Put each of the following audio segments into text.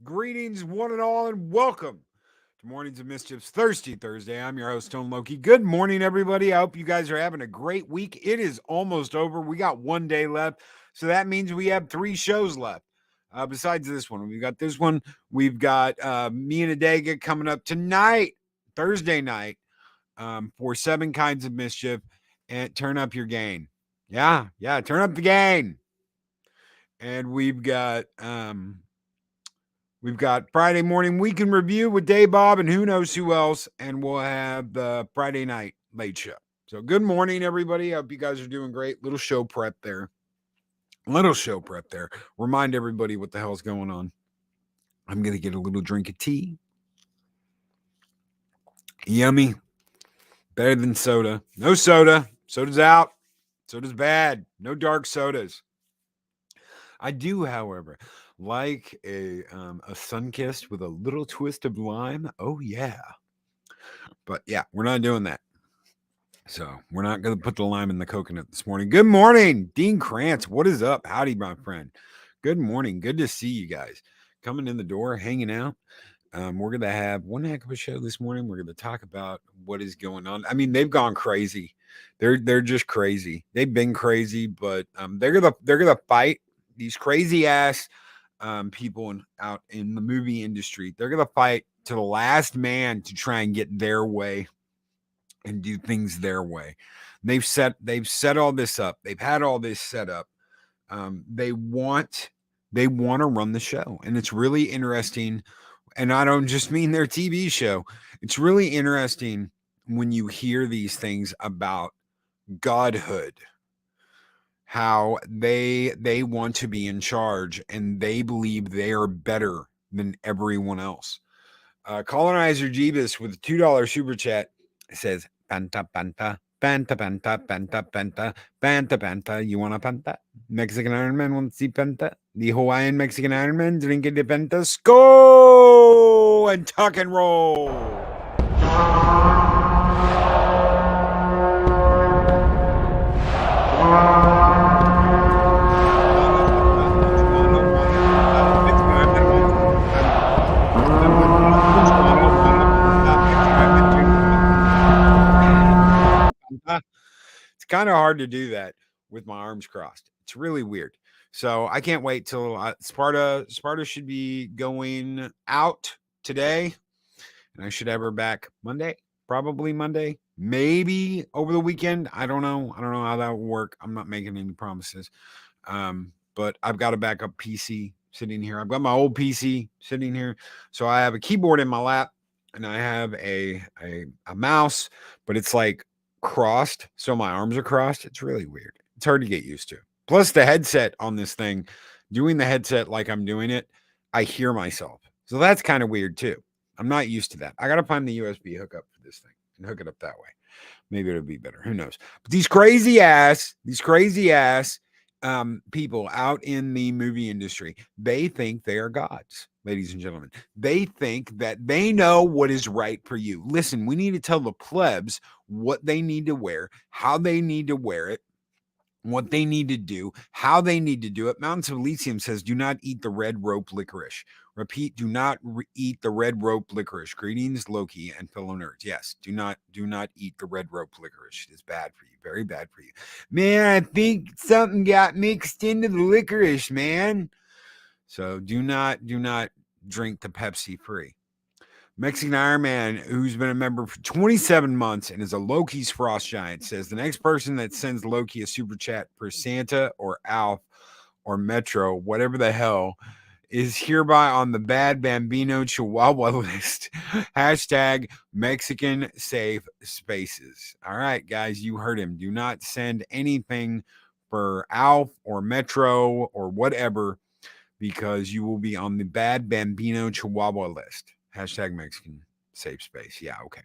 Greetings, one and all, and welcome to Mornings of Mischief's Thirsty Thursday. I'm your host, Stone Loki. Good morning, everybody. I hope you guys are having a great week. It is almost over. We got one day left, so that means we have three shows left. Besides this one, we've got this one. We've got me and Adega coming up tonight, Thursday night, for Seven Kinds of Mischief. And turn up your gain. Yeah, turn up the gain. And we've got Friday morning weekend review with Dave Bob and who knows who else, and we'll have the Friday night late show. So good morning, everybody. I hope you guys are doing great. Little show prep there. Remind everybody what the hell's going on. I'm gonna get a little drink of tea. Yummy. Better than soda. No soda. Soda's out. Soda's bad. No dark sodas. I do, however, like a Sunkist with a little twist of lime. Oh yeah. But yeah, we're not doing that. So we're not going to put the lime in the coconut this morning. Good morning, Dean Krantz. What is up? Howdy, my friend. Good morning. Good to see you guys coming in the door, hanging out. We're going to have one heck of a show this morning. We're going to talk about what is going on. I mean, they've gone crazy. They're just crazy. They've been crazy, but they're gonna fight these crazy ass people out in the movie industry. They're gonna fight to the last man to try and get their way and do things their way. They've set all this up. They've had all this set up. They want to run the show, and it's really interesting. And I don't just mean their TV show. It's really interesting when you hear these things about godhood, how they want to be in charge and they believe they are better than everyone else. Colonizer Jeebus with a $2 super chat says, Panta, panta, panta, panta, panta, panta, panta, panta. You want a panta? Mexican Iron Man wants to see panta. The Hawaiian Mexican Iron Man drinking the penta. Skol and tuck and roll. It's kind of hard to do that with my arms crossed. It's really weird. So I can't wait till Sparta should be going out today, and I should have her back Monday, probably Monday, maybe over the weekend. I don't know how that will work. I'm not making any promises. But I've got a backup PC sitting here. I've got my old PC sitting here, so I have a keyboard in my lap, and I have a mouse, but it's like crossed, so my arms are crossed. It's really weird. It's hard to get used to. Plus the headset on this thing, doing the headset like I'm doing it, I hear myself. So that's kind of weird too. I'm not used to that. I got to find the USB hookup for this thing and hook it up that way. Maybe it'll be better. Who knows? But these crazy ass people out in the movie industry, they think they are gods, ladies and gentlemen. They think that they know what is right for you. Listen, we need to tell the plebs what they need to wear, how they need to wear it, what they need to do, how they need to do it. Mountains of Elysium says, do not eat the red rope licorice. Repeat, do not eat the red rope licorice. Greetings, Loki and fellow nerds. Yes, do not eat the red rope licorice. It is bad for you, very bad for you. Man, I think something got mixed into the licorice, man. So do not drink the Pepsi free. Mexican Iron Man, who's been a member for 27 months and is a Loki's Frost Giant, says the next person that sends Loki a super chat for Santa or Alf or Metro, whatever the hell, is hereby on the Bad Bambino Chihuahua list. Hashtag Mexican Safe Spaces. All right, guys, you heard him. Do not send anything for Alf or Metro or whatever, because you will be on the Bad Bambino Chihuahua list. Hashtag Mexican Safe Space. Yeah, okay.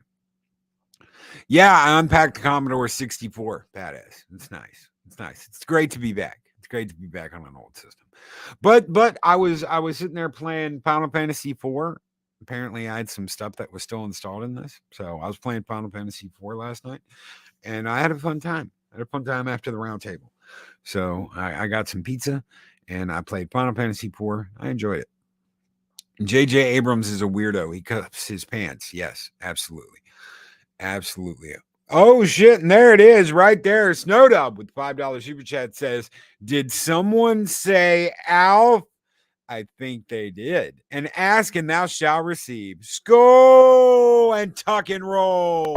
Yeah, I unpacked the Commodore 64. Badass. It's nice. It's great to be back. It's great to be back on an old system. But I was sitting there playing Final Fantasy 4. Apparently, I had some stuff that was still installed in this. So I was playing Final Fantasy 4 last night, and I had a fun time. After the round table. So I got some pizza, and I played Final Fantasy 4. I enjoyed it. J.J. Abrams is a weirdo. He cuffs his pants. Yes, absolutely. Absolutely. Oh, shit. And there it is right there. Snowdub with $5 super chat says, did someone say Alf? I think they did. And ask and thou shalt receive. Skull and tuck and roll.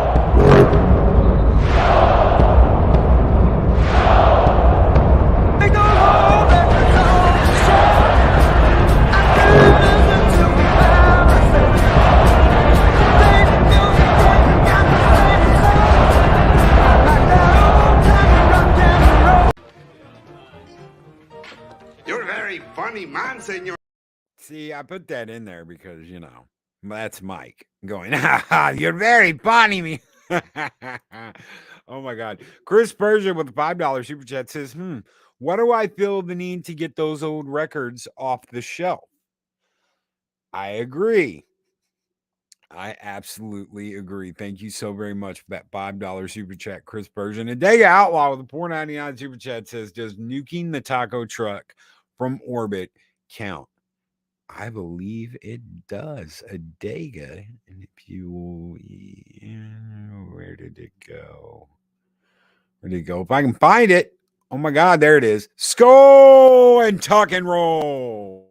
You're a very funny man, senor. See, I put that in there because, that's Mike going, you're very funny, me. Oh my God. Chris Persia with a $5 super chat says, what do I feel the need to get those old records off the shelf? I agree. I absolutely agree. Thank you so very much for that $5 super chat, Chris Persian. And Dega Outlaw with a $4.99 super chat says, does nuking the taco truck from orbit count? I believe it does. A Dega. And if you, where did it go? Where did it go? If I can find it. Oh my God, there it is. Skull and tuck and roll.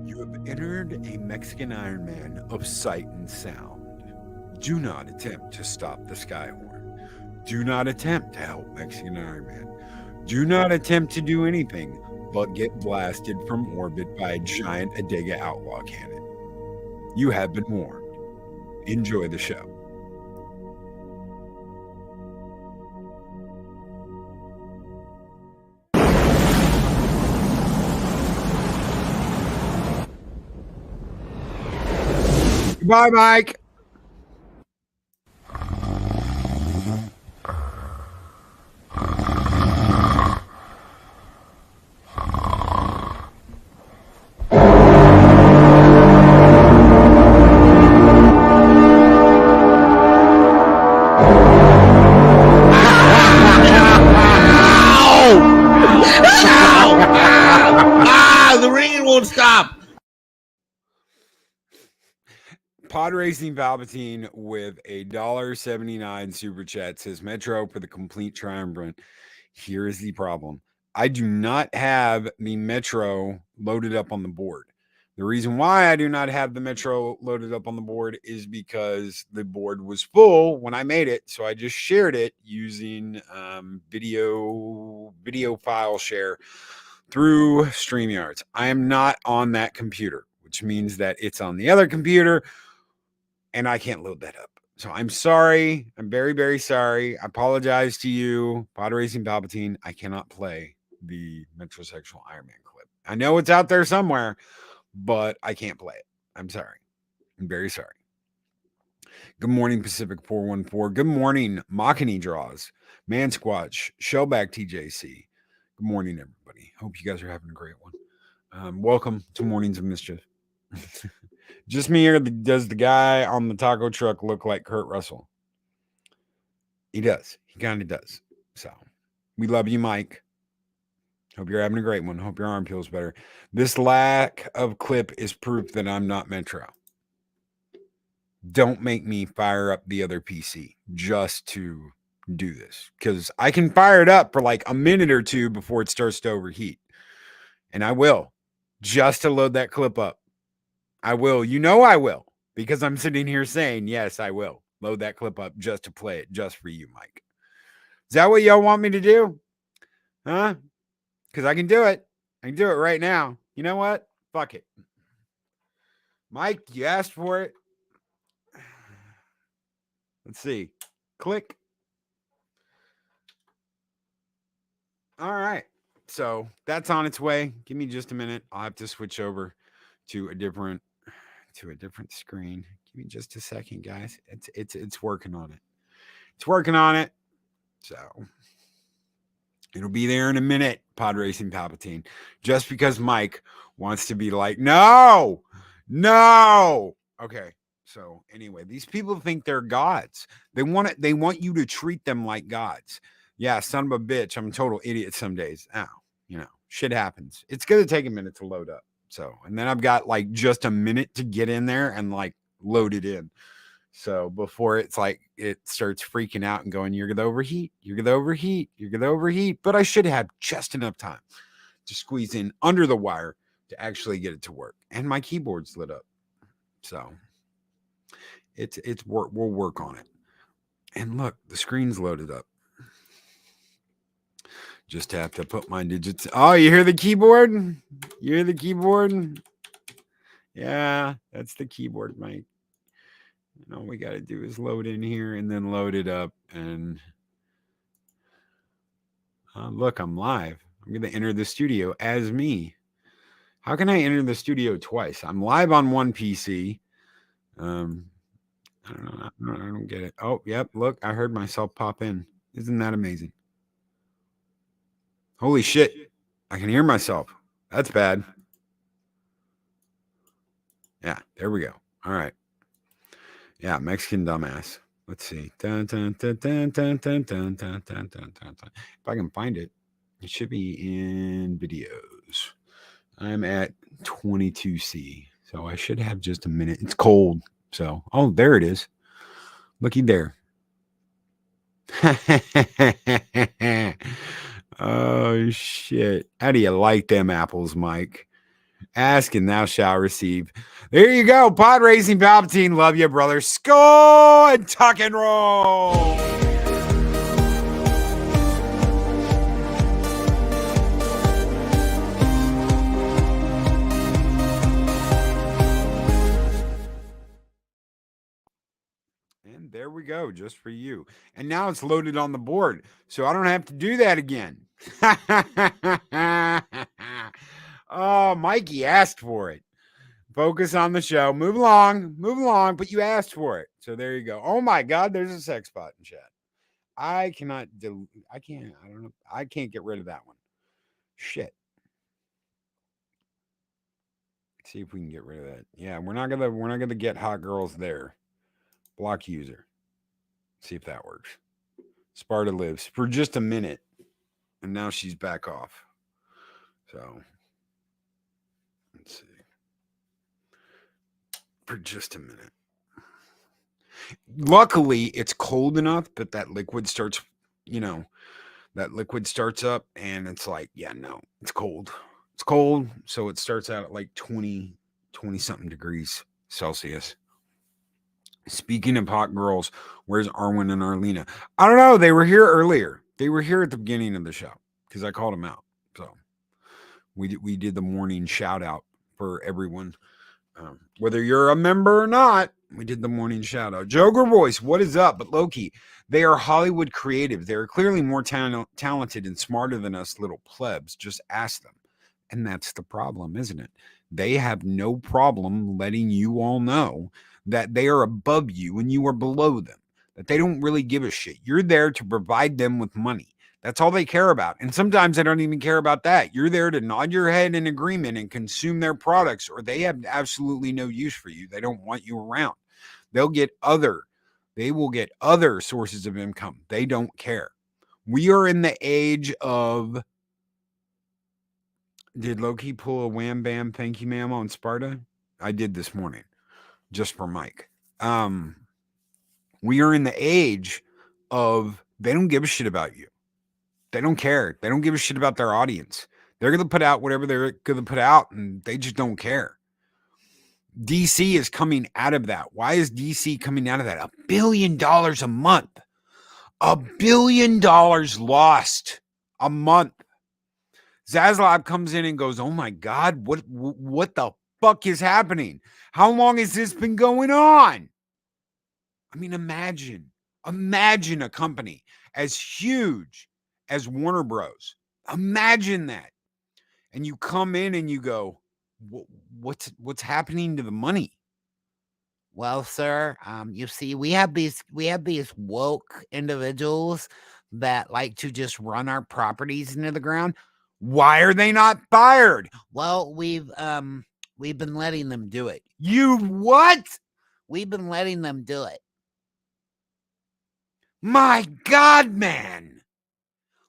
You have entered a Mexican Iron Man of sight and sound. Do not attempt to stop the Skyhorn. Do not attempt to help Mexican Iron Man. Do not attempt to do anything but get blasted from orbit by a giant Adega Outlaw cannon. You have been warned. Enjoy the show. Goodbye, Mike. The ringing won't stop. Pod Racing Palpatine with a $1.79 super chat says Metro for the complete triumvirate. Here is the problem. I do not have the Metro loaded up on the board. The reason why I do not have the Metro loaded up on the board is because the board was full when I made it. So I just shared it using video file share through StreamYards. I am not on that computer, which means that it's on the other computer and I can't load that up. So I'm sorry. I'm very, very sorry. I apologize to you, Pod Racing Palpatine. I cannot play the Metrosexual Iron Man clip. I know it's out there somewhere, but I can't play it. I'm sorry. I'm very sorry. Good morning, Pacific 414. Good morning, Machiny Draws, Man Squatch, Shellback TJC. Good morning, everybody. Hope you guys are having a great one. Welcome to Mornings of Mischief. Just me, or does the guy on the taco truck look like Kurt Russell? He does. He kind of does. So we love you, Mike. Hope you're having a great one. Hope your arm feels better. This lack of clip is proof that I'm not Metro. Don't make me fire up the other PC just to do this, because I can fire it up for like a minute or two before it starts to overheat. And I will, just to load that clip up. I will. I will, because I'm sitting here saying, yes, I will load that clip up just to play it just for you, Mike. Is that what y'all want me to do? Huh? Because I can do it. I can do it right now. You know what? Fuck it. Mike, you asked for it. Let's see. Click. All right. So that's on its way. Give me just a minute. I'll have to switch over to a different screen. Give me just a second, guys. It's working on it. It's working on it. So It'll be there in a minute, Pod Racing Palpatine. Just because Mike wants to be like, no, no. Okay. So anyway, these people think they're gods. They want you to treat them like gods. Yeah, son of a bitch. I'm a total idiot some days. Ow, shit happens. It's gonna take a minute to load up. So, and then I've got like just a minute to get in there and like load it in. So before it's like it starts freaking out and going, you're gonna overheat, you're gonna overheat, you're gonna overheat. But I should have just enough time to squeeze in under the wire to actually get it to work. And my keyboard's lit up. So it's work, we'll work on it. And look, the screen's loaded up. Just have to put my digits. Oh, you hear the keyboard? You hear the keyboard? Yeah, that's the keyboard, Mike. And all we got to do is load in here and then load it up. And look, I'm live. I'm going to enter the studio as me. How can I enter the studio twice? I'm live on one PC. I don't know. I don't get it. Oh, yep. Look, I heard myself pop in. Isn't that amazing? Holy shit. I can hear myself. That's bad. Yeah, there we go. All right. Yeah, Mexican dumbass. Let's see. If I can find it, it should be in videos. I'm at 22C, so I should have just a minute. It's cold, so oh, there it is. Looky there. Oh shit! How do you like them apples, Mike? Ask and thou shalt receive. There you go. Pod Racing Palpatine. Love you, brother. Score and tuck and roll. And there we go, just for you. And now it's loaded on the board, so I don't have to do that again. Oh, Mikey asked for it. Focus on the show. Move along, but you asked for it. So there you go. Oh my God, there's a sex spot in chat. I cannot do. I can't. I don't know. I can't get rid of that one. Shit. Let's see if we can get rid of that. Yeah, we're not gonna get hot girls there. Block user. See if that works. Sparta lives for just a minute, and now she's back off. So let's see. For just a minute. Luckily, it's cold enough that that liquid starts, that liquid starts up and it's like, yeah, no, it's cold. It's cold. So it starts out at like 20 something degrees Celsius. Speaking of hot girls, where's Arwen and Arlena? I don't know. They were here earlier. They were here at the beginning of the show because I called them out. So we did the morning shout out for everyone. Whether you're a member or not, we did the morning shout out. Joker Voice, what is up? But Loki, they are Hollywood creative. They're clearly more talented and smarter than us little plebs. Just ask them. And that's the problem, isn't it? They have no problem letting you all know that they are above you and you are below them, that they don't really give a shit. You're there to provide them with money. That's all they care about. And sometimes they don't even care about that. You're there to nod your head in agreement and consume their products, or they have absolutely no use for you. They don't want you around. They will get other sources of income. They don't care. We are in the age of, did Loki pull a wham bam thank you ma'am on Sparta? I did this morning, just for Mike. We are in the age of they don't give a shit about you. They don't care. They don't give a shit about their audience. They're going to put out whatever they're going to put out, and they just don't care. DC is coming out of that. Why is DC coming out of that? $1 billion a month. $1 billion lost a month. Zaslav comes in and goes, oh my God, what the fuck is happening? How long has this been going on? I mean, imagine a company as huge as Warner Bros. Imagine that. And you come in and you go, what's happening to the money? Well, sir, you see, we have these woke individuals that like to just run our properties into the ground. Why are they not fired? Well, we've been letting them do it. You what? We've been letting them do it. My God, man.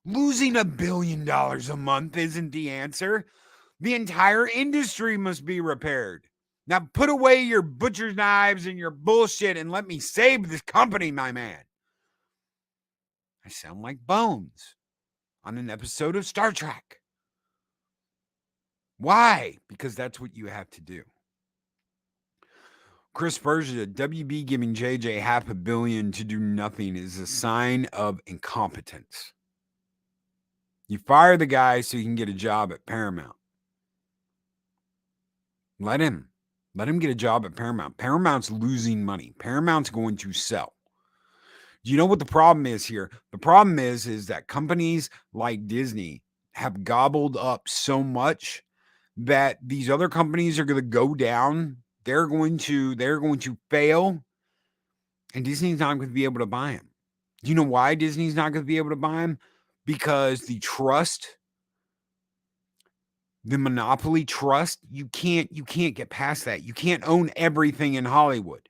Losing $1 billion a month isn't the answer. The entire industry must be repaired. Now put away your butcher's knives and your bullshit and let me save this company, my man. I sound like Bones on an episode of Star Trek. Why? Because that's what you have to do. Chris Berger, WB giving JJ $500 million to do nothing is a sign of incompetence. You fire the guy so you can get a job at Paramount. Let him get a job at Paramount. Paramount's losing money. Paramount's going to sell. Do you know what the problem is here? The problem is that companies like Disney have gobbled up so much that these other companies are going to go down. They're going to fail, and Disney's not going to be able to buy them. Do you know why Disney's not going to be able to buy them? Because the trust, the monopoly trust, you can't get past that. You can't own everything in Hollywood.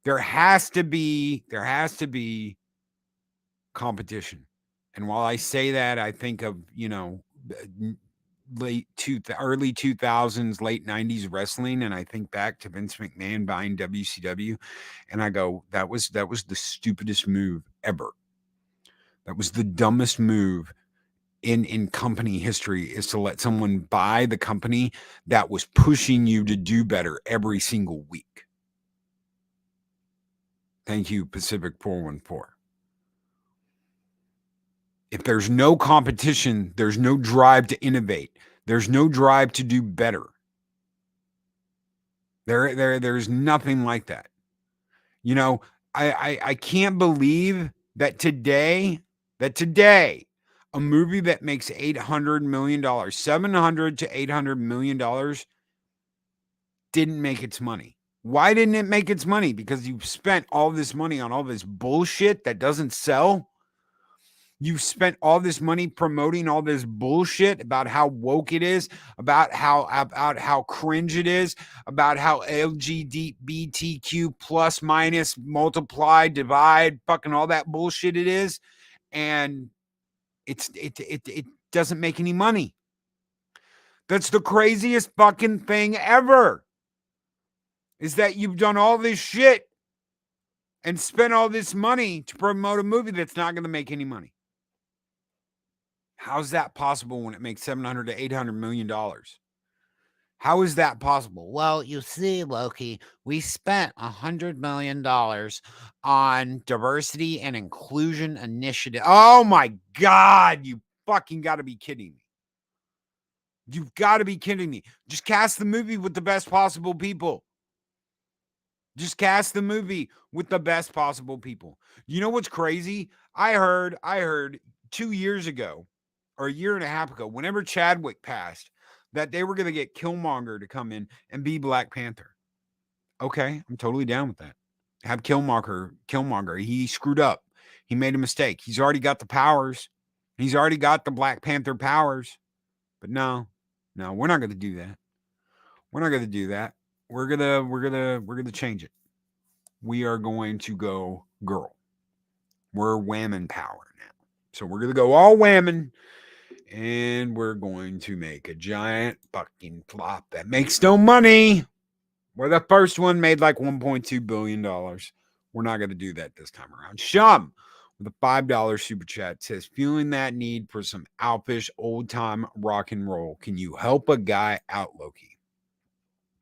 There has to be competition. And while I say that, I think of, early 2000s, late 90s wrestling, and I think back to Vince McMahon buying WCW, and I go, that was the stupidest move ever. That was the dumbest move in company history, is to let someone buy the company that was pushing you to do better every single week. Thank you, Pacific 414. If there's no competition, there's no drive to innovate. There's no drive to do better. There's nothing like that. I can't believe that today, a movie that makes $800 million, $700 to $800 million didn't make its money. Why didn't it make its money? Because you've spent all this money on all this bullshit that doesn't sell. You've spent all this money promoting all this bullshit about how woke it is, about how cringe it is, about how LGBTQ plus minus multiply divide fucking all that bullshit it is, and it doesn't make any money. That's the craziest fucking thing ever. Is that you've done all this shit and spent all this money to promote a movie that's not going to make any money. How's that possible when it makes $700 to $800 million? How is that possible? Well, you see, Loki, we spent $100 million on diversity and inclusion initiative. Oh my God, you fucking got to be kidding me. You've got to be kidding me. Just cast the movie with the best possible people. Just cast the movie with the best possible people. You know what's crazy? I heard 2 years ago, or a year and a half ago, whenever Chadwick passed, that they were going to get Killmonger to come in and be Black Panther. Okay, I'm totally down with that. Have Killmonger. He screwed up. He made a mistake. He's already got the powers. He's already got the Black Panther powers. But no, we're not going to do that. We're not going to do that. We're gonna change it. We are going to go girl. We're whammon power now. So we're gonna go all whammon, and we're going to make a giant fucking flop that makes no money. Where the first one made like $1.2 billion. We're not gonna do that this time around. Shum with a $5 super chat says, feeling that need for some Alpish old time rock and roll. Can you help a guy out, Loki?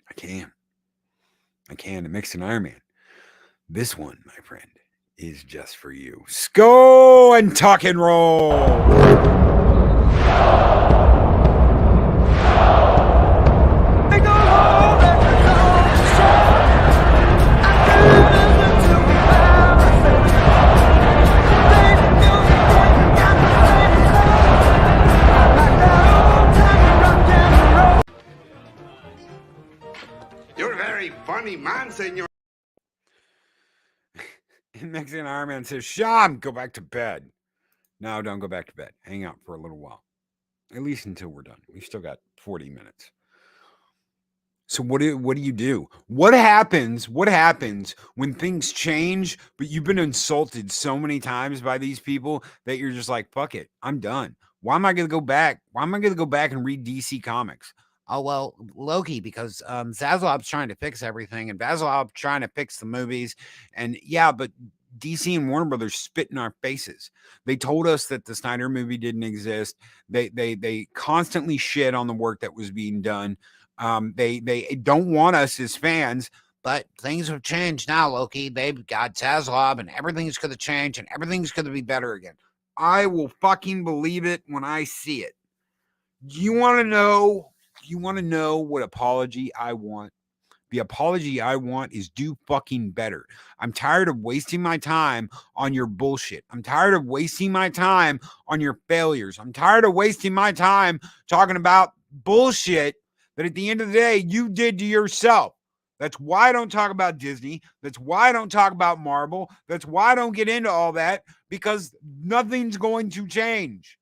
I can. It makes an Iron Man. This one, my friend, is just for you. Go and talk and roll. You're a very funny man, senor. And Mexican Iron Man says, Sean, go back to bed. No, don't go back to bed. Hang out for a little while. At least until we're done. We've still got 40 minutes. So what do you do? What happens? What happens when things change, but you've been insulted so many times by these people that you're just like, fuck it, I'm done. Why am I gonna go back? Why am I gonna go back and read DC Comics? Oh well, Loki, because Zaslav's trying to fix everything, and Zaslav's trying to fix the movies, and yeah, but DC and Warner Brothers spit in our faces. They told us that the Snyder movie didn't exist. They constantly shit on the work that was being done. They don't want us as fans. But things have changed now, Loki. They've got Zaslav, and everything's going to change, and everything's going to be better again. I will fucking believe it when I see it. You want to know? You want to know what apology I want? The apology I want is do fucking better. I'm tired of wasting my time on your bullshit. I'm tired of wasting my time on your failures. I'm tired of wasting my time talking about bullshit that at the end of the day you did to yourself. That's why I don't talk about Disney. That's why I don't talk about Marvel. That's why I don't get into all that, because nothing's going to change.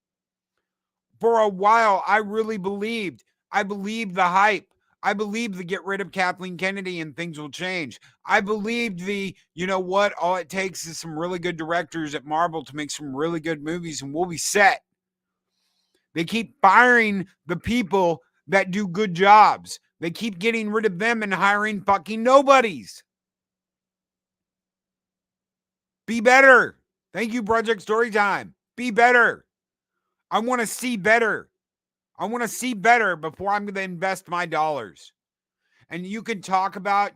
For a while, I really believed. I believed the hype. I believed the get rid of Kathleen Kennedy and things will change. I believed the, you know what, all it takes is some really good directors at Marvel to make some really good movies and we'll be set. They keep firing the people that do good jobs. They keep getting rid of them and hiring fucking nobodies. Be better. Thank you, Project Storytime. Be better. I want to see better. I want to see better before I'm going to invest my dollars. And you can talk about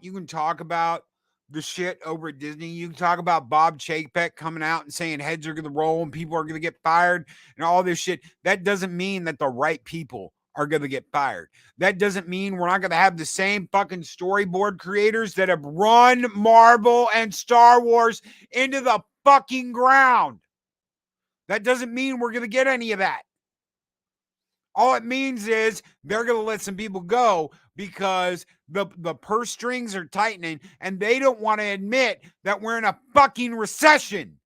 the shit over at Disney. You can talk about Bob Chapek coming out and saying heads are going to roll and people are going to get fired and all this shit. That doesn't mean that the right people are going to get fired. That doesn't mean we're not going to have the same fucking storyboard creators that have run Marvel and Star Wars into the fucking ground. That doesn't mean we're going to get any of that. All it means is they're going to let some people go because the purse strings are tightening and they don't want to admit that we're in a fucking recession.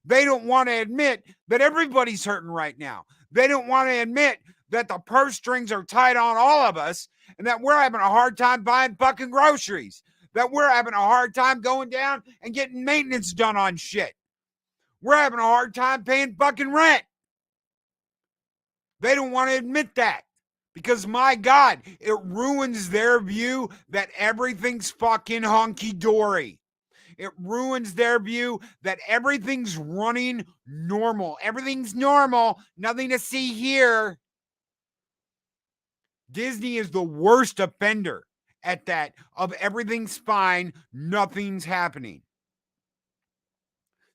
They don't want to admit that everybody's hurting right now. They don't want to admit that the purse strings are tight on all of us and that we're having a hard time buying fucking groceries, that we're having a hard time going down and getting maintenance done on shit. We're having a hard time paying fucking rent. They don't want to admit that because, my God, it ruins their view that everything's fucking honky-dory. It ruins their view that everything's running normal. Everything's normal. Nothing to see here. Disney is the worst offender at that of everything's fine, nothing's happening.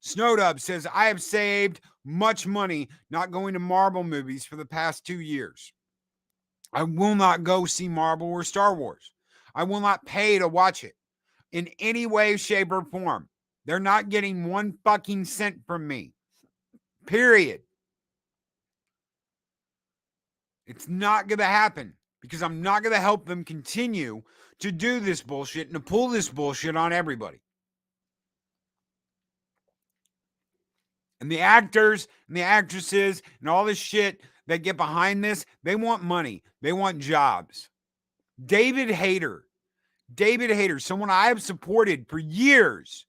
Snowdub says, I have saved much money not going to Marvel movies for the past 2 years. I will not go see Marvel or Star Wars. I will not pay to watch it in any way, shape, or form. They're not getting 1 fucking cent from me. Period. It's not going to happen because I'm not going to help them continue to do this bullshit and to pull this bullshit on everybody. And the actors and the actresses and all this shit that get behind this, they want money. They want jobs. David Hayter, someone I have supported for years.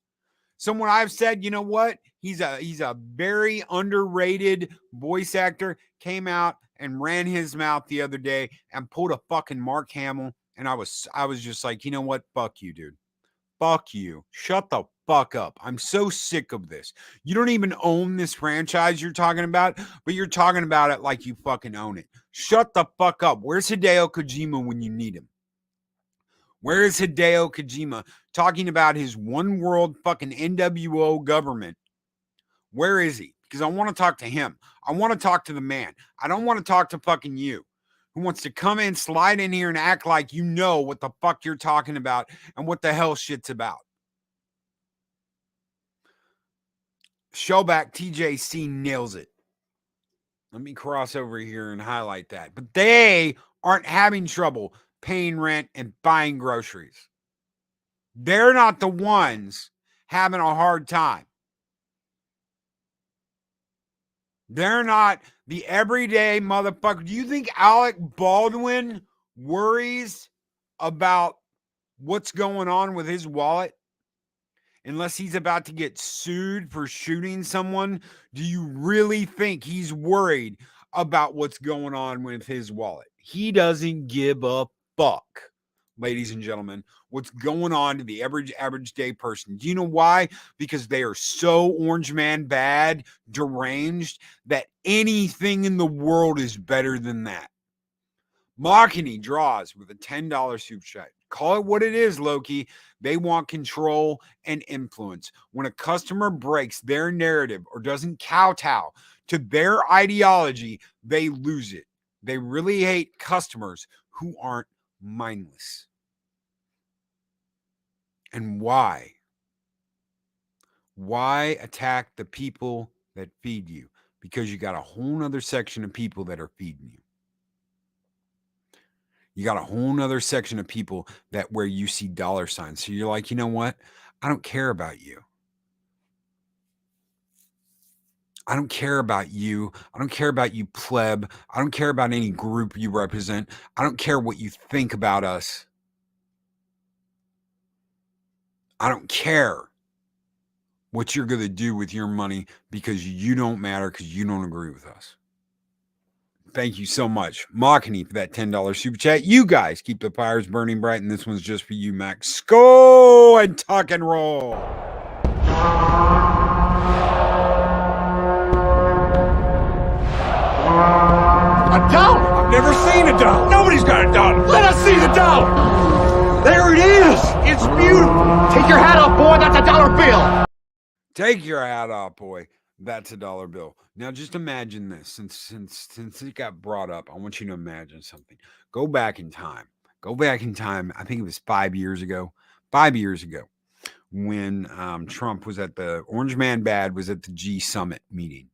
Someone I've said, you know what? He's a very underrated voice actor. Came out and ran his mouth the other day and pulled a fucking Mark Hamill. And I was just like, you know what? Fuck you, dude. Fuck you. Shut the fuck up. I'm so sick of this. You don't even own this franchise you're talking about, but you're talking about it like you fucking own it. Shut the fuck up. Where's Hideo Kojima when you need him? Where is Hideo Kojima talking about his one world fucking NWO government? Where is he? Because I want to talk to him. I want to talk to the man. I don't want to talk to fucking you, who wants to come in, slide in here and act like you know what the fuck you're talking about and what the hell shit's about. Showback TJC nails it. Let me cross over here and highlight that. But they aren't having trouble paying rent and buying groceries. They're not the ones having a hard time. They're not the everyday motherfucker. Do you think Alec Baldwin worries about what's going on with his wallet? Unless he's about to get sued for shooting someone, do you really think he's worried about what's going on with his wallet? He doesn't give a fuck, ladies and gentlemen, what's going on to the average day person. Do you know why? Because they are so orange man bad, deranged, that anything in the world is better than that. Mocking draws with a $10 super chat. Call it what it is, Loki. They want control and influence. When a customer breaks their narrative or doesn't kowtow to their ideology, they lose it. They really hate customers who aren't mindless. And why? Why attack the people that feed you? Because you got a whole nother section of people that are feeding you. You got a whole nother section of people that where you see dollar signs. So you're like, you know what? I don't care about you. I don't care about you. I don't care about you, pleb. I don't care about any group you represent. I don't care what you think about us. I don't care what you're going to do with your money because you don't matter because you don't agree with us. Thank you so much, Machini, for that $10 super chat. You guys keep the fires burning bright, and this one's just for you, Max. Go and tuck and roll. A dollar? I've never seen a dollar. Nobody's got a dollar. Let us see the dollar. There it is. It's beautiful. Take your hat off, boy. That's a dollar bill. Take your hat off, boy. That's a dollar bill. Now, just imagine this. Since it got brought up, I want you to imagine something. Go back in time. Go back in time. I think it was 5 years ago. 5 years ago, when Trump was at the Orange Man Bad was at the G Summit meeting,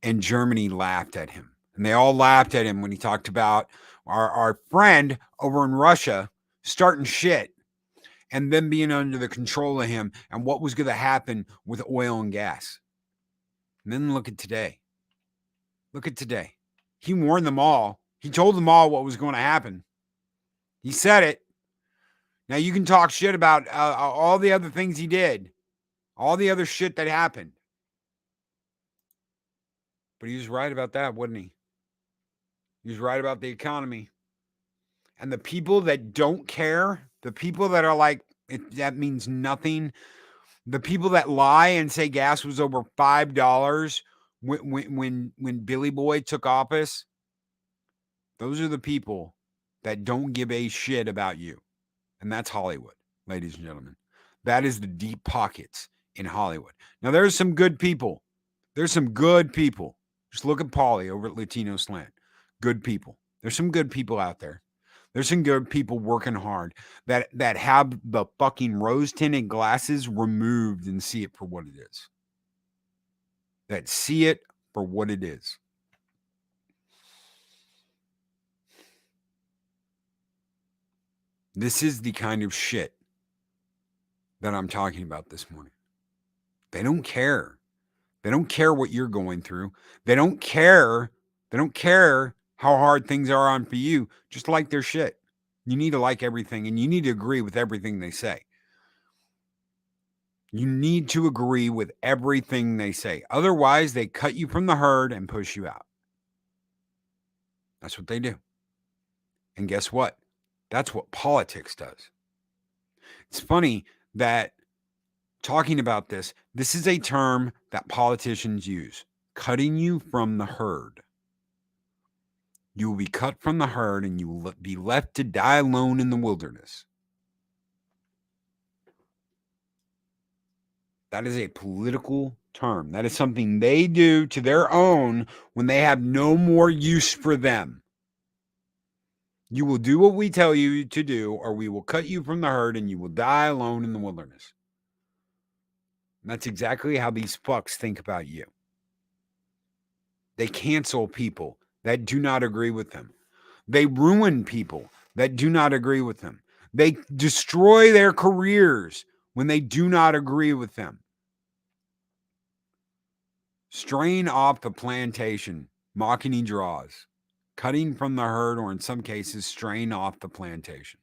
and Germany laughed at him, and they all laughed at him when he talked about our friend over in Russia starting shit and them being under the control of him and what was going to happen with oil and gas. And then look at today. Look at today. He warned them all. He told them all what was going to happen. He said it. Now you can talk shit about all the other things he did, all the other shit that happened. But he was right about that, wasn't he? He was right about the economy. And the people that don't care, the people that are like, that means nothing, the people that lie and say gas was over $5 when Billy Boy took office, those are the people that don't give a shit about you. And that's Hollywood, ladies and gentlemen. That is the deep pockets in Hollywood. Now, there's some good people. There's some good people. Just look at Paulie over at Latino Slant. Good people. There's some good people out there. There's some good people working hard that have the fucking rose-tinted glasses removed and see it for what it is. That see it for what it is. This is the kind of shit that I'm talking about this morning. They don't care. They don't care what you're going through. They don't care. They don't care how hard things are on for you. Just like their shit. You need to like everything and you need to agree with everything they say. You need to agree with everything they say. Otherwise, they cut you from the herd and push you out. That's what they do. And guess what? That's what politics does. It's funny that talking about this is a term that politicians use. Cutting you from the herd. You will be cut from the herd and you will be left to die alone in the wilderness. That is a political term. That is something they do to their own when they have no more use for them. You will do what we tell you to do, or we will cut you from the herd and you will die alone in the wilderness. And that's exactly how these fucks think about you. They cancel people that do not agree with them. They ruin people that do not agree with them. They destroy their careers when they do not agree with them. straying off the plantation, mocking he draws, cutting from the herd, or in some cases, straying off the plantation.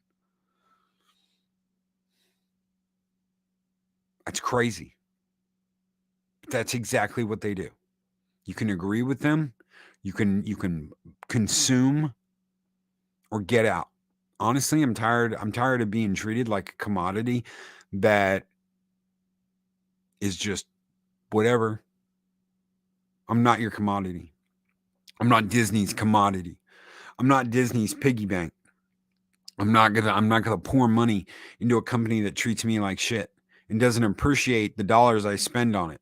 That's crazy. But that's exactly what they do. You can agree with them, you can consume or get out. Honestly, I'm tired of being treated like a commodity that is just whatever. I'm not your commodity. I'm not Disney's commodity. I'm not Disney's piggy bank. I'm not gonna pour money into a company that treats me like shit and doesn't appreciate the dollars I spend on it.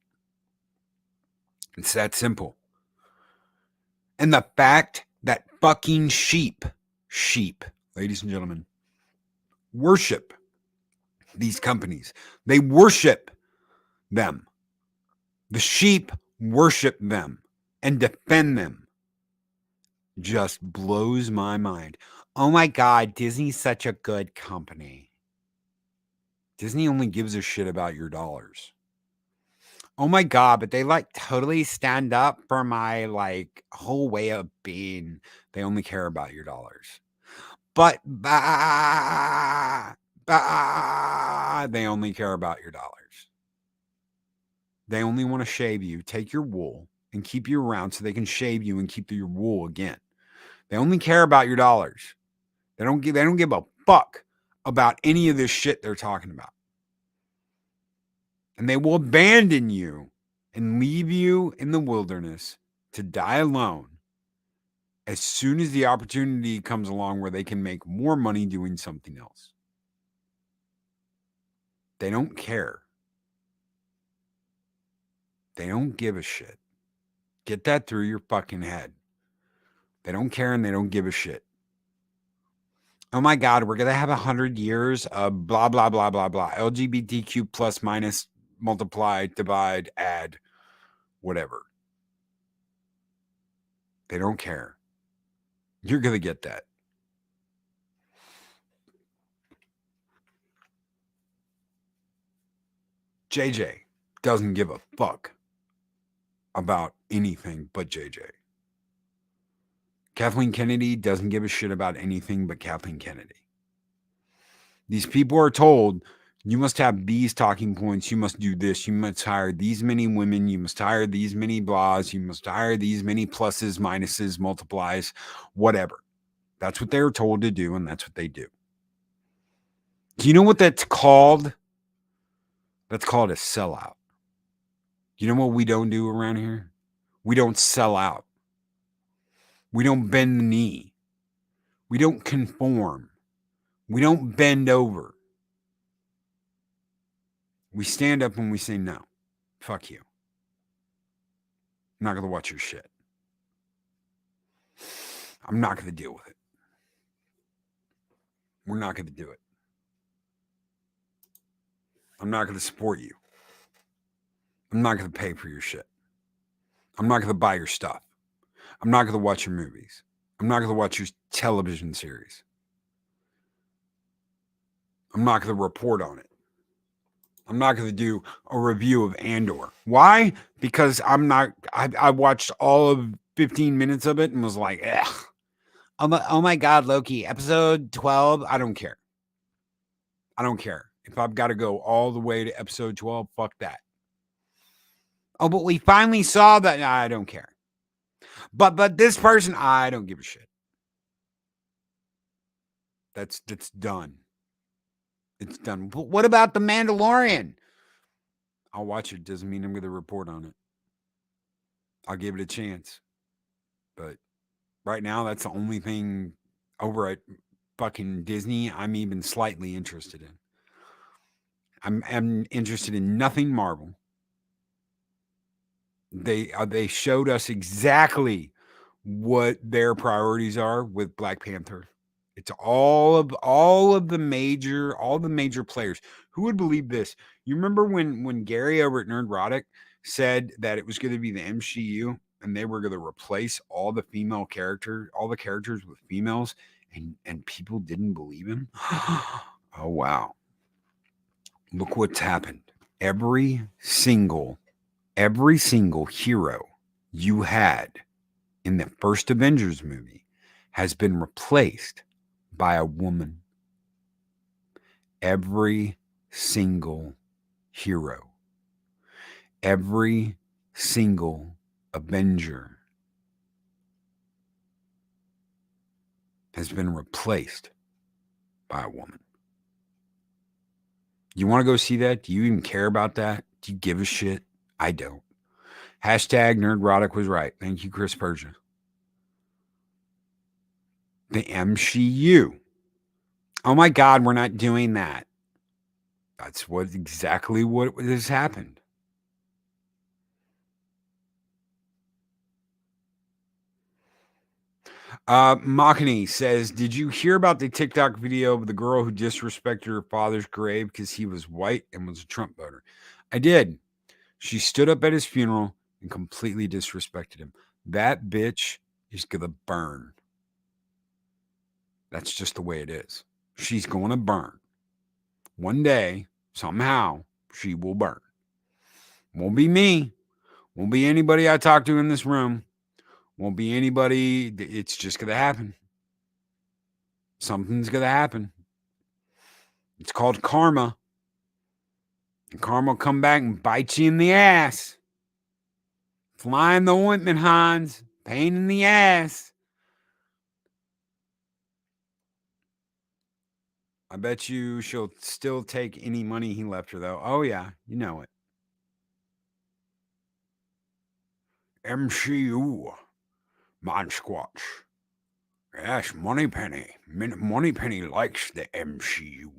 It's that simple. And the fact that fucking sheep, ladies and gentlemen, worship these companies. They worship them. The sheep worship them and defend them. Just blows my mind. Oh my God, Disney's such a good company. Disney only gives a shit about your dollars. Oh my God, but they like totally stand up for my like whole way of being. They only care about your dollars. But they only care about your dollars. They only want to shave you, take your wool, and keep you around so they can shave you and keep your wool again. They only care about your dollars. They don't give a fuck about any of this shit they're talking about. And they will abandon you and leave you in the wilderness to die alone as soon as the opportunity comes along where they can make more money doing something else. They don't care. They don't give a shit. Get that through your fucking head. They don't care and they don't give a shit. Oh my God, we're going to have 100 years of blah, blah, blah, blah, blah. LGBTQ plus minus multiply, divide, add, whatever. They don't care. You're going to get that. JJ doesn't give a fuck about anything but JJ. Kathleen Kennedy doesn't give a shit about anything but Kathleen Kennedy. These people are told, you must have these talking points. You must do this. You must hire these many women. You must hire these many blahs. You must hire these many pluses, minuses, multiplies, whatever. That's what they're told to do, and that's what they do. Do you know what that's called? That's called a sellout. You know what we don't do around here? We don't sell out. We don't bend the knee. We don't conform. We don't bend over. We stand up and we say, no, fuck you. I'm not going to watch your shit. I'm not going to deal with it. We're not going to do it. I'm not going to support you. I'm not going to pay for your shit. I'm not going to buy your stuff. I'm not going to watch your movies. I'm not going to watch your television series. I'm not going to report on it. I'm not going to do a review of Andor. Why? Because I watched all of 15 minutes of it and was like, ugh. Oh my God, Loki, episode 12. I don't care. I don't care. If I've got to go all the way to episode 12, fuck that. Oh, but we finally saw that. Nah, I don't care. But this person, I don't give a shit. That's done. It's done. But what about The Mandalorian? I'll watch it. Doesn't mean I'm going to report on it. I'll give it a chance. But right now, that's the only thing over at fucking Disney I'm even slightly interested in. I'm interested in nothing Marvel. They showed us exactly what their priorities are with Black Panther. It's all the major players. Who would believe this? You remember when Gary over at Nerdrotic said that it was going to be the MCU and they were going to replace all the characters with females, and people didn't believe him? Oh wow. Look what's happened. Every single Every single hero you had in the first Avengers movie has been replaced by a woman. Every single hero, every single Avenger has been replaced by a woman. You want to go see that? Do you even care about that? Do you give a shit? I don't. Hashtag Nerdrotic was right. Thank you, Chris Persia. The MCU. Oh my God, we're not doing that. That's exactly what has happened. Makani says, did you hear about the TikTok video of the girl who disrespected her father's grave because he was white and was a Trump voter? I did. She stood up at his funeral and completely disrespected him. That bitch is going to burn. That's just the way it is. She's going to burn. One day, somehow, she will burn. Won't be me. Won't be anybody I talk to in this room. Won't be anybody. It's just going to happen. Something's going to happen. It's called karma. And karma will come back and bite you in the ass. Flying the ointment, Hans. Pain in the ass. I bet you she'll still take any money he left her, though. Oh, yeah. You know it. MCU. Man Squatch. Yes, Moneypenny. Moneypenny likes the MCU.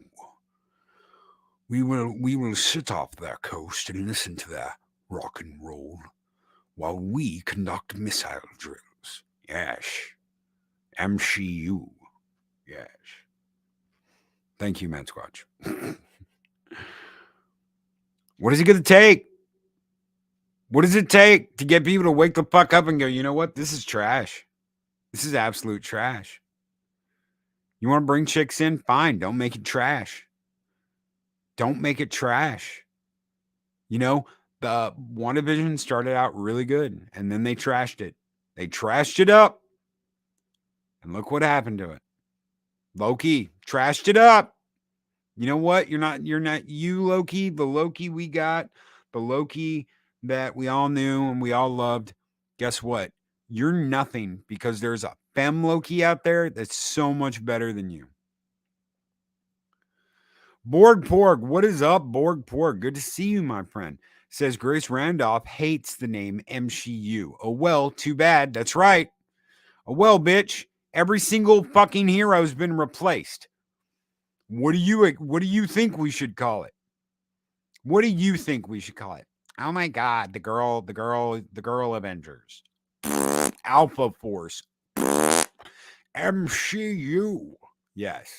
We will sit off their coast and listen to their rock and roll while we conduct missile drills. Yes. MCU. Yes. Thank you, Man Squatch. What is it going to take? What does it take to get people to wake the fuck up and go, you know what? This is trash. This is absolute trash. You want to bring chicks in? Fine. Don't make it trash. Don't make it trash. You know, the WandaVision started out really good, and then they trashed it. They trashed it up. And look what happened to it. Loki trashed it up. You know what? You're not you, Loki. The Loki we got, the Loki that we all knew and we all loved. Guess what? You're nothing because there's a femme Loki out there that's so much better than you. Borg Porg, what is up, Borg Porg? Good to see you, my friend. Says Grace Randolph hates the name MCU. Oh, well, too bad. That's right. Oh, well, bitch. Every single fucking hero has been replaced. What do you think we should call it? What do you think we should call it? Oh my God, the girl Avengers. Alpha Force. MCU. Yes.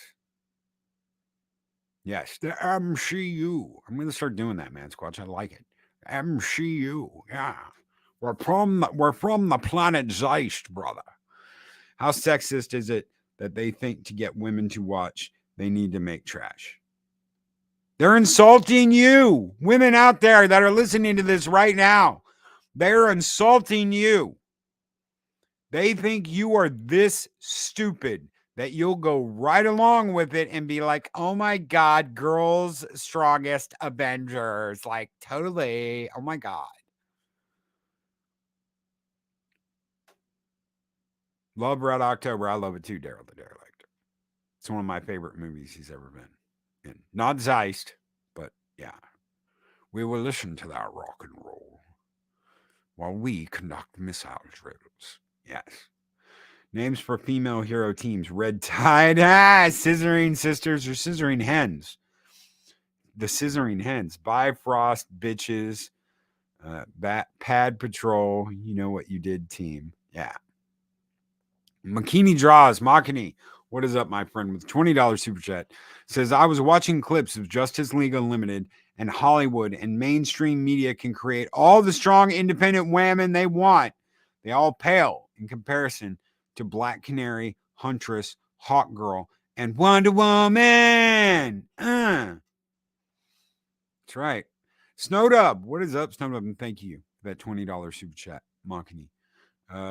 Yes, the MCU. I'm going to start doing that, man, Squatch. I like it. MCU. Yeah. We're from the planet Zeist, brother. How sexist is it that they think to get women to watch, they need to make trash? They're insulting you. Women out there that are listening to this right now, they're insulting you. They think you are this stupid that you'll go right along with it and be like, oh my God, girls' strongest Avengers. Like, totally. Oh my God. Love Red October. I love it too, Daryl the Derelict. It's one of my favorite movies he's ever been in. Not Zeist, but yeah. We will listen to that rock and roll while we conduct missile drills. Yes. Names for female hero teams. Red Tide. Scissoring Sisters or Scissoring Hens. The Scissoring Hens. Bifrost bitches. Pad Patrol. You know what you did, team. Yeah. Makini Draws. Makini. What is up, my friend? With $20 super chat. Says, I was watching clips of Justice League Unlimited, and Hollywood and mainstream media can create all the strong independent women they want. They all pale in comparison to Black Canary, Huntress, Hawk Girl, and Wonder Woman. That's right. Snowdub. What is up, Snowdub? And thank you that $20 super chat. Mocking.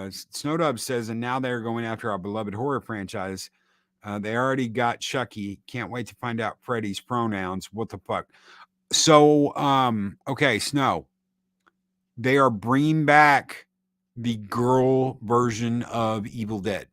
Snowdub says, and now they're going after our beloved horror franchise. They already got Chucky. Can't wait to find out Freddy's pronouns. What the fuck? So, okay, Snow. They are bringing back the girl version of Evil Dead.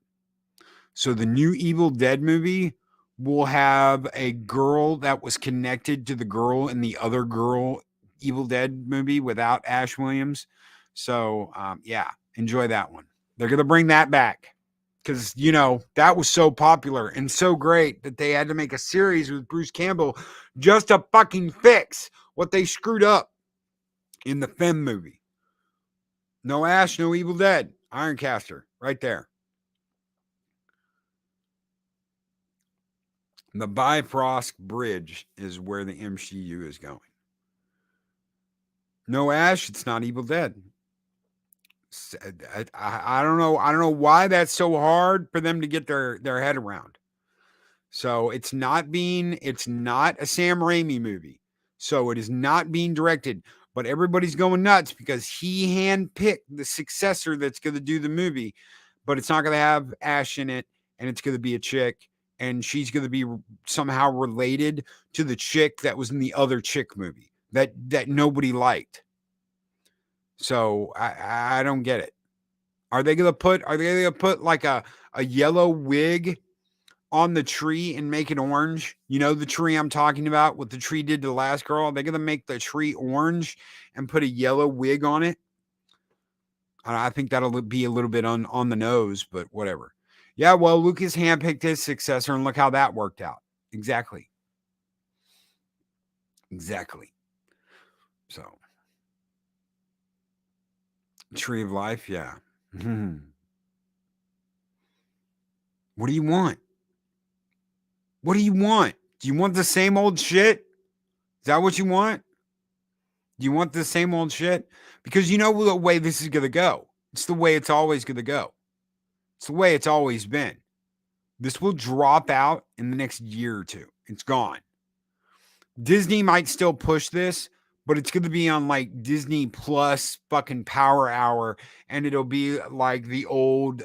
So the new Evil Dead movie will have a girl that was connected to the girl in the other girl Evil Dead movie without Ash Williams. So, yeah, enjoy that one. They're going to bring that back because, you know, that was so popular and so great that they had to make a series with Bruce Campbell just to fucking fix what they screwed up in the Femme movie. No Ash, no Evil Dead. Ironcaster, right there. The Bifrost Bridge is where the MCU is going. No Ash, it's not Evil Dead. I don't know. I don't know why that's so hard for them to get their head around. So it's not a Sam Raimi movie. So it is not being directed, but everybody's going nuts because he handpicked the successor that's going to do the movie, but it's not going to have Ash in it, and it's going to be a chick, and she's going to be somehow related to the chick that was in the other chick movie that nobody liked. So I don't get it. Are they gonna put like a yellow wig on the tree and make it orange? You know the tree I'm talking about, what the tree did to the last girl? Are they gonna make the tree orange and put a yellow wig on it? I think that'll be a little bit on the nose, but whatever. Yeah, well, Lucas handpicked his successor, and look how that worked out. Exactly. So, Tree of Life, yeah. What do you want? What do you want? Do you want the same old shit? Is that what you want? Do you want the same old shit? Because you know the way this is going to go. It's the way it's always going to go. It's the way it's always been. This will drop out in the next year or two. It's gone. Disney might still push this, but it's going to be on like Disney Plus fucking Power Hour, and it'll be like the old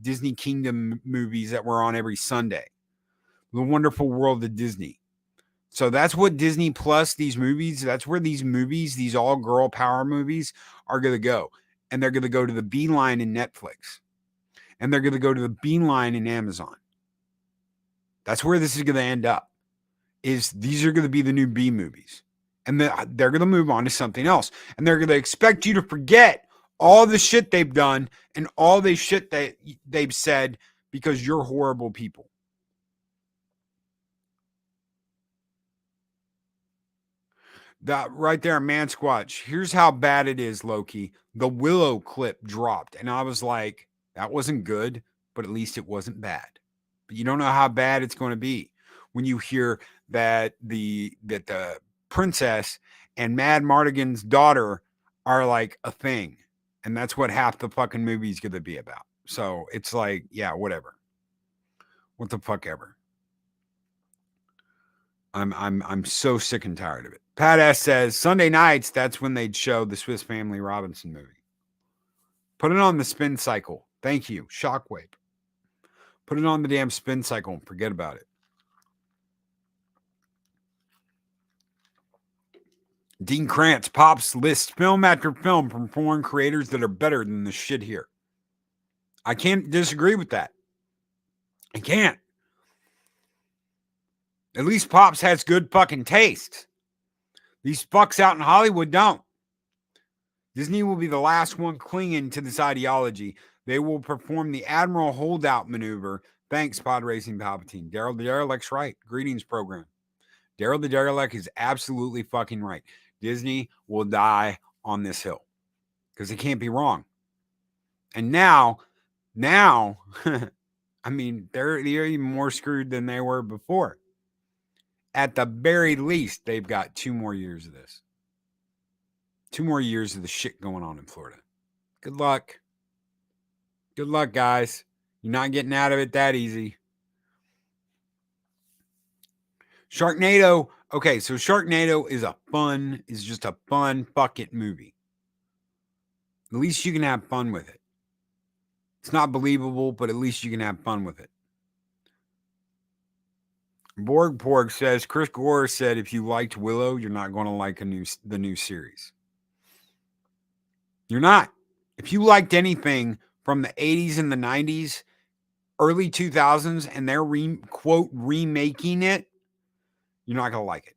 Disney Kingdom movies that were on every Sunday. The Wonderful World of Disney. So that's what Disney Plus, these movies, that's where these movies, these all girl power movies are going to go. And they're going to go to the B line in Netflix. And they're going to go to the B line in Amazon. That's where this is going to end up. These are going to be the new B movies. And they're going to move on to something else. And they're going to expect you to forget all the shit they've done and all the shit that they've said because you're horrible people. That right there, Man Squatch. Here's how bad it is, Loki. The Willow clip dropped, and I was like, that wasn't good, but at least it wasn't bad. But you don't know how bad it's going to be when you hear that the princess and Mad Mardigan's daughter are like a thing, and that's what half the fucking movie is going to be about. So it's like, yeah, whatever. What the fuck ever. I'm so sick and tired of it. Pat S says Sunday nights, that's when they'd show the Swiss Family Robinson movie. Put it on the spin cycle. Thank you. Shockwave. Put it on the damn spin cycle and forget about it. Dean Krantz pops lists film after film from foreign creators that are better than the shit here. I can't disagree with that. I can't. At least Pops has good fucking taste. These fucks out in Hollywood don't. Disney will be the last one clinging to this ideology. They will perform the Admiral holdout maneuver. Thanks, Pod Racing Palpatine. Daryl the Derelict's right. Greetings, program. Daryl the Derelict is absolutely fucking right. Disney will die on this hill because they can't be wrong. And now, I mean, they're even more screwed than they were before. At the very least, they've got 2 more years of this. 2 more years of the shit going on in Florida. Good luck. Good luck, guys. You're not getting out of it that easy. Sharknado. Okay, so Sharknado is just a fun fucking movie. At least you can have fun with it. It's not believable, but at least you can have fun with it. Borg says Chris Gore said if you liked Willow, you're not going to like the new series. You're not. If you liked anything from the 80s and the 90s, early 2000s, and they're quote remaking it, you're not going to like it.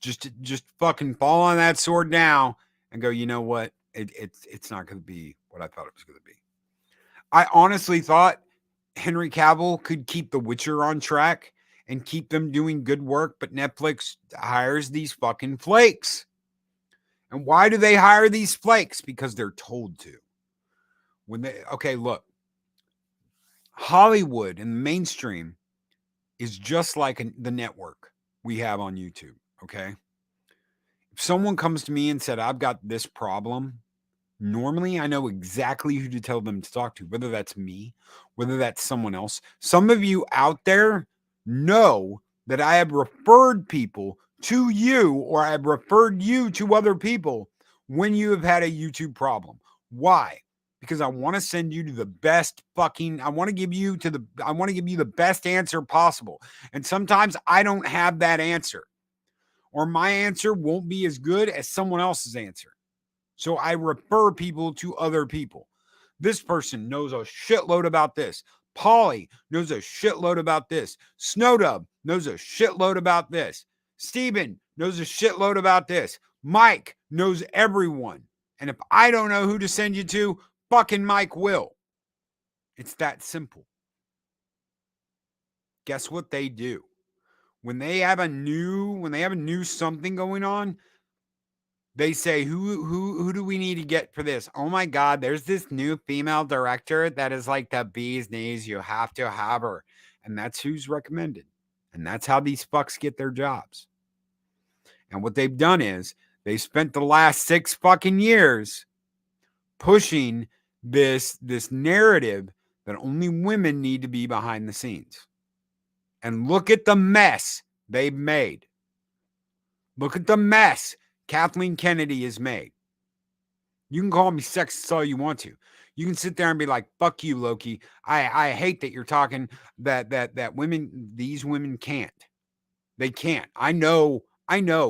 Just fucking fall on that sword now and go, you know what? It's not going to be what I thought it was going to be. I honestly thought Henry Cavill could keep The Witcher on track and keep them doing good work, but Netflix hires these fucking flakes. And why do they hire these flakes? Because they're told to. Look, Hollywood and the mainstream is just like the network we have on YouTube, okay? If someone comes to me and said, I've got this problem, normally I know exactly who to tell them to talk to, whether that's me, whether that's someone else. Some of you out there know that I have referred people to you, or I have referred you to other people when you have had a YouTube problem. Why? Because I want to send you to the best I want to give you the best answer possible. And sometimes I don't have that answer, or my answer won't be as good as someone else's answer. So I refer people to other people. This person knows a shitload about this. Polly knows a shitload about this. Snowdub knows a shitload about this. Steven knows a shitload about this. Mike knows everyone. And if I don't know who to send you to, fucking Mike will. It's that simple. Guess what they do? When they have a new something going on, they say, who do we need to get for this? Oh my God, there's this new female director that is like the bee's knees. You have to have her. And that's who's recommended. And that's how these fucks get their jobs. And what they've done is they spent the last 6 fucking years pushing this narrative that only women need to be behind the scenes. And look at the mess they've made. Look at the mess Kathleen Kennedy has made. You can call me sexist all you want to. You can sit there and be like, fuck you, Loki. I hate that you're talking that these women can't. They can't. I know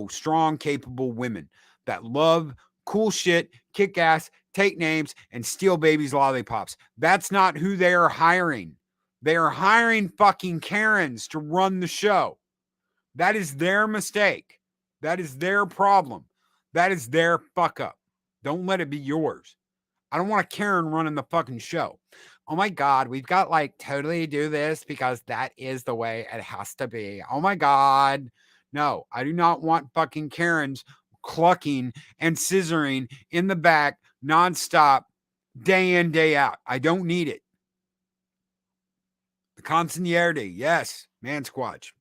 strong, capable women that love cool shit, kick ass, take names, and steal babies' lollipops. That's not who they are hiring. They are hiring fucking Karens to run the show. That is their mistake. That is their problem. That is their fuck up. Don't let it be yours. I don't want a Karen running the fucking show. Oh my God, we've got like totally do this because that is the way it has to be. Oh my God. No, I do not want fucking Karens clucking and scissoring in the back nonstop, day in, day out. I don't need it. The consigliere, yes, man squatch.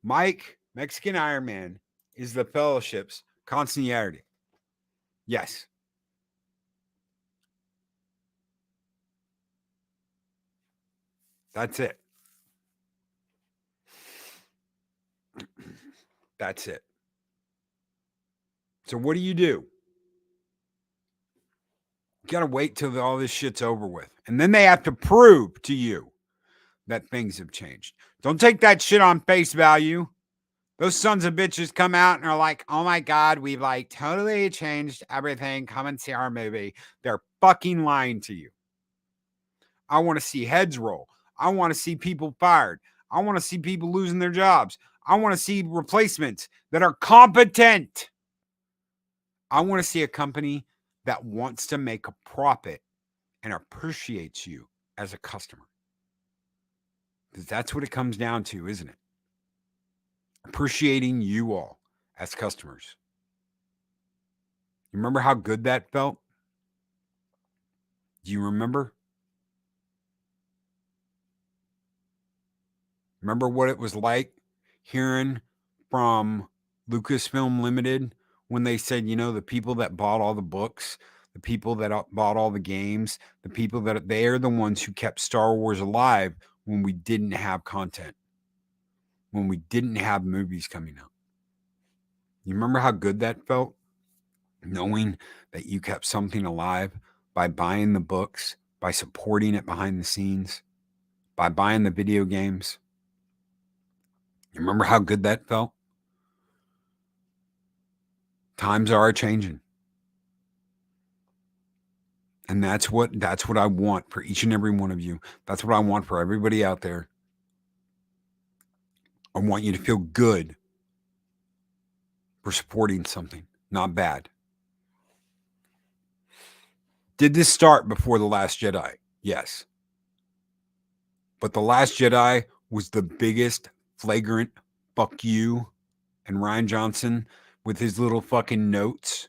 Mike, Mexican Iron Man, is the fellowship's consigliere. Yes. That's it. That's it. So what do? You got to wait till all this shit's over with. And then they have to prove to you that things have changed. Don't take that shit on face value. Those sons of bitches come out and are like, oh my God, we've like totally changed everything. Come and see our movie. They're fucking lying to you. I want to see heads roll. I want to see people fired. I want to see people losing their jobs. I want to see replacements that are competent. I want to see a company that wants to make a profit and appreciates you as a customer. Because that's what it comes down to, isn't it? Appreciating you all as customers. You remember how good that felt? Do you remember? Remember what it was like hearing from Lucasfilm Limited when they said, you know, the people that bought all the books, the people that bought all the games, the people that they are the ones who kept Star Wars alive when we didn't have content, when we didn't have movies coming out. You remember how good that felt? knowing that you kept something alive by buying the books, by supporting it behind the scenes, by buying the video games. You remember how good that felt? Times are changing. And that's what I want for each and every one of you. That's what I want for everybody out there. I want you to feel good for supporting something, not bad. Did this start before The Last Jedi? Yes. But The Last Jedi was the biggest flagrant fuck you, and Rian Johnson with his little fucking notes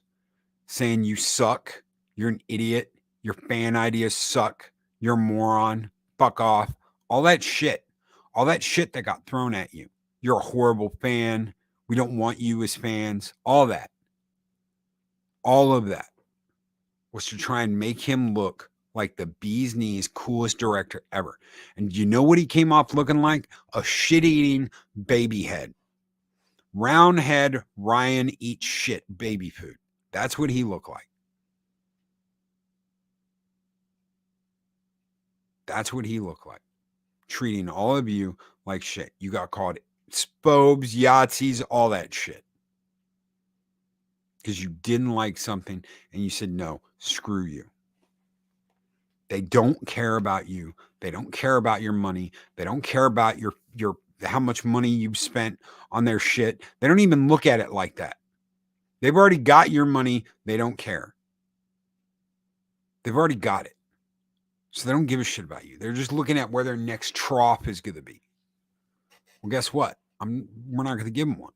saying you suck, you're an idiot, your fan ideas suck, you're a moron, fuck off, all that shit that got thrown at you. You're a horrible fan. We don't want you as fans. All of that was to try and make him look like the bee's knees coolest director ever. And you know what he came off looking like? A shit-eating baby head. Round head, Ryan eats shit baby food. That's what he looked like. That's what he looked like. Treating all of you like shit. You got called spobes, Yahtzees, all that shit. Because you didn't like something and you said, no, screw you. They don't care about you. They don't care about your money. They don't care about your how much money you've spent on their shit. They don't even look at it like that. They've already got your money. They don't care. They've already got it. So they don't give a shit about you. They're just looking at where their next trough is going to be. Well, guess what? We're not going to give them one.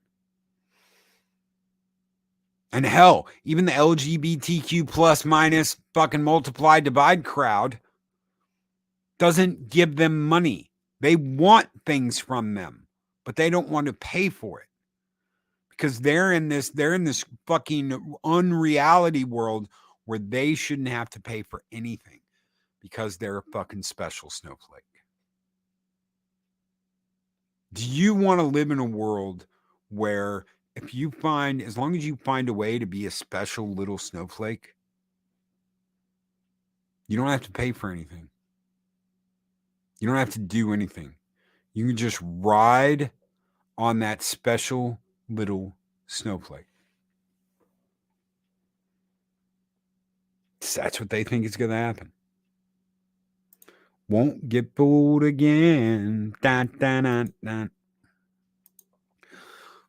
And hell, even the LGBTQ plus minus fucking multiply divide crowd doesn't give them money. They want things from them, but they don't want to pay for it because they're in this fucking unreality world where they shouldn't have to pay for anything because they're a fucking special snowflake. Do you want to live in a world where as long as you find a way to be a special little snowflake, you don't have to pay for anything. You don't have to do anything. You can just ride on that special little snowflake. That's what they think is going to happen. Won't get fooled again. Dun, dun, dun, dun.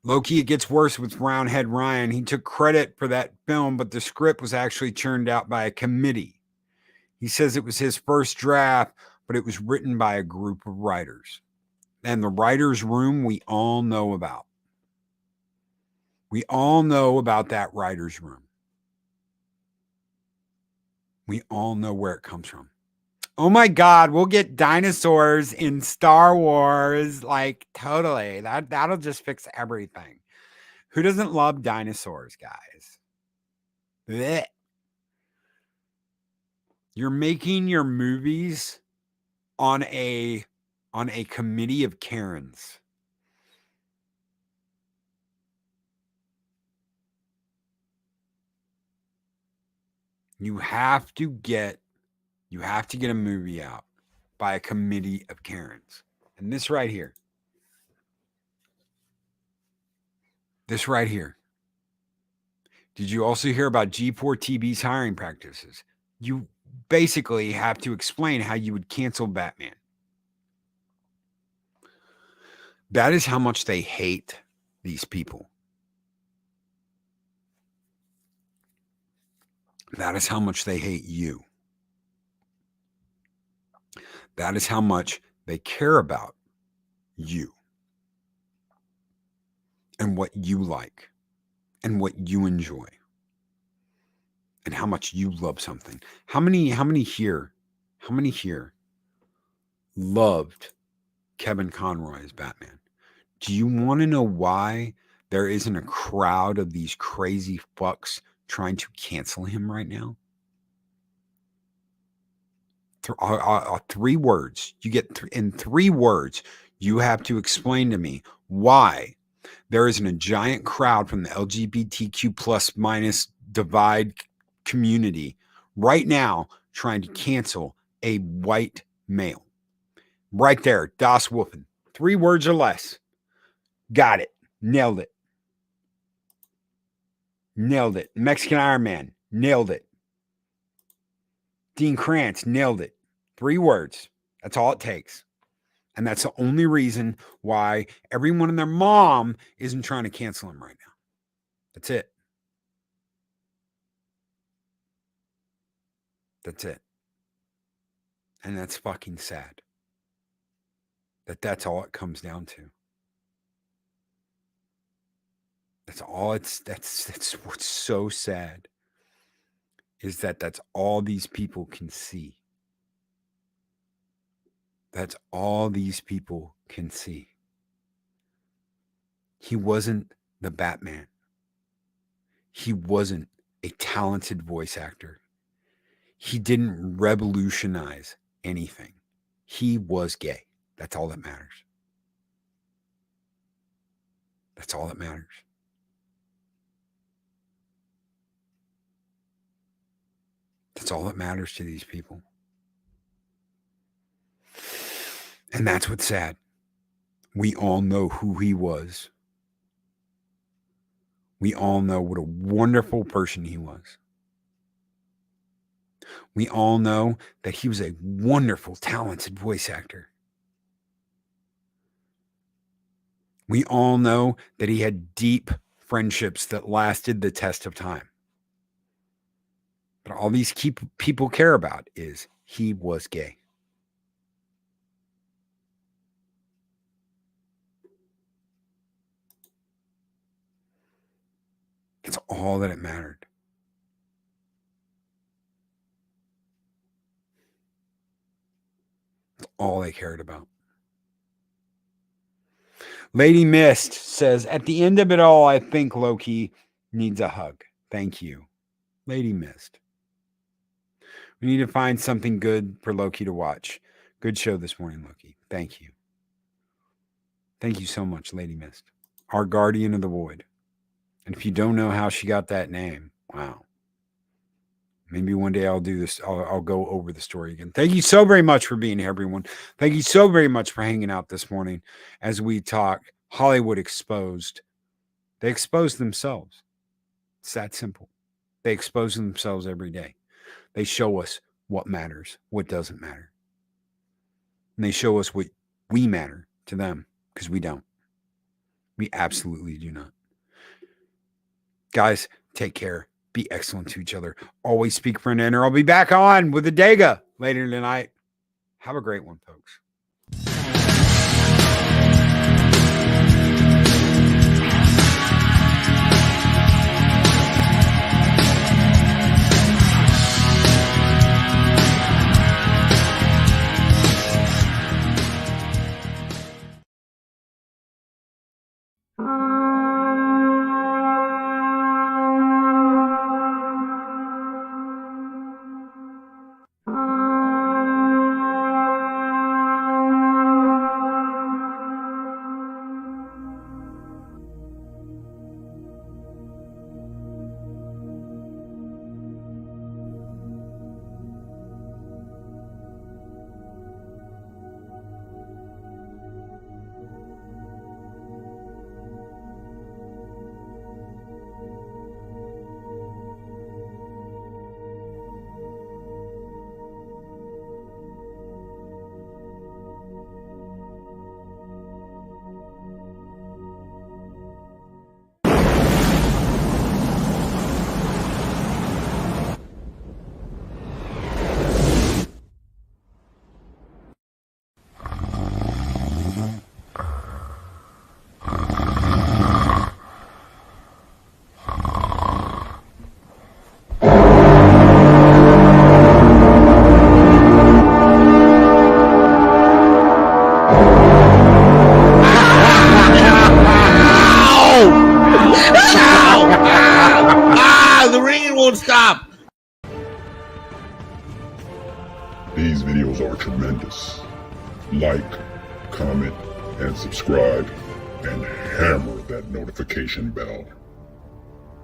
Low-key, it gets worse with Roundhead Ryan. He took credit for that film, but the script was actually churned out by a committee. He says it was his first draft, but it was written by a group of writers. And the writer's room we all know about. We all know about that writer's room. We all know where it comes from. Oh my God, we'll get dinosaurs in Star Wars. Like, totally. That'll just fix everything. Who doesn't love dinosaurs, guys? Blech. You're making your movies on a committee of Karens. You have to get a movie out by a committee of Karens. And this right here. Did you also hear about G4TV's hiring practices? You basically have to explain how you would cancel Batman. That is how much they hate these people. That is how much they hate you. That is how much they care about you and what you like and what you enjoy and how much you love something. How many here loved Kevin Conroy as Batman? Do you want to know why there isn't a crowd of these crazy fucks trying to cancel him right now? 3 words. You get in 3 words, you have to explain to me why there isn't a giant crowd from the LGBTQ plus minus divide community right now trying to cancel a white male. Right there, Das Wolfen. 3 words or less. Got it. Nailed it. Nailed it. Mexican Iron Man. Nailed it. Dean Krantz. Nailed it. 3 words. That's all it takes. And that's the only reason why everyone and their mom isn't trying to cancel him right now. That's it. That's it. And that's fucking sad. That's all it comes down to. That's what's so sad is that's all these people can see. That's all these people can see. He wasn't the Batman. He wasn't a talented voice actor. He didn't revolutionize anything. He was gay. That's all that matters. That's all that matters. That's all that matters to these people. And that's what's sad. We all know who he was. We all know what a wonderful person he was. We all know that he was a wonderful, talented voice actor. We all know that he had deep friendships that lasted the test of time. But all these people care about is he was gay. It's all that it mattered. It's all they cared about. Lady Mist says, at the end of it all, I think Loki needs a hug. Thank you. Lady Mist. We need to find something good for Loki to watch. Good show this morning, Loki. Thank you. Thank you so much, Lady Mist. Our guardian of the void. And if you don't know how she got that name, wow. Maybe one day I'll do this. I'll go over the story again. Thank you so very much for being here, everyone. Thank you so very much for hanging out this morning as we talk Hollywood Exposed. They expose themselves. It's that simple. They expose themselves every day. They show us what matters, what doesn't matter. And they show us what we matter to them because we don't. We absolutely do not. Guys, take care. Be excellent to each other. Always speak for an end, or I'll be back on with the Dega later tonight. Have a great one, folks. Stop! These videos are tremendous. Like, comment, and subscribe, and hammer that notification bell.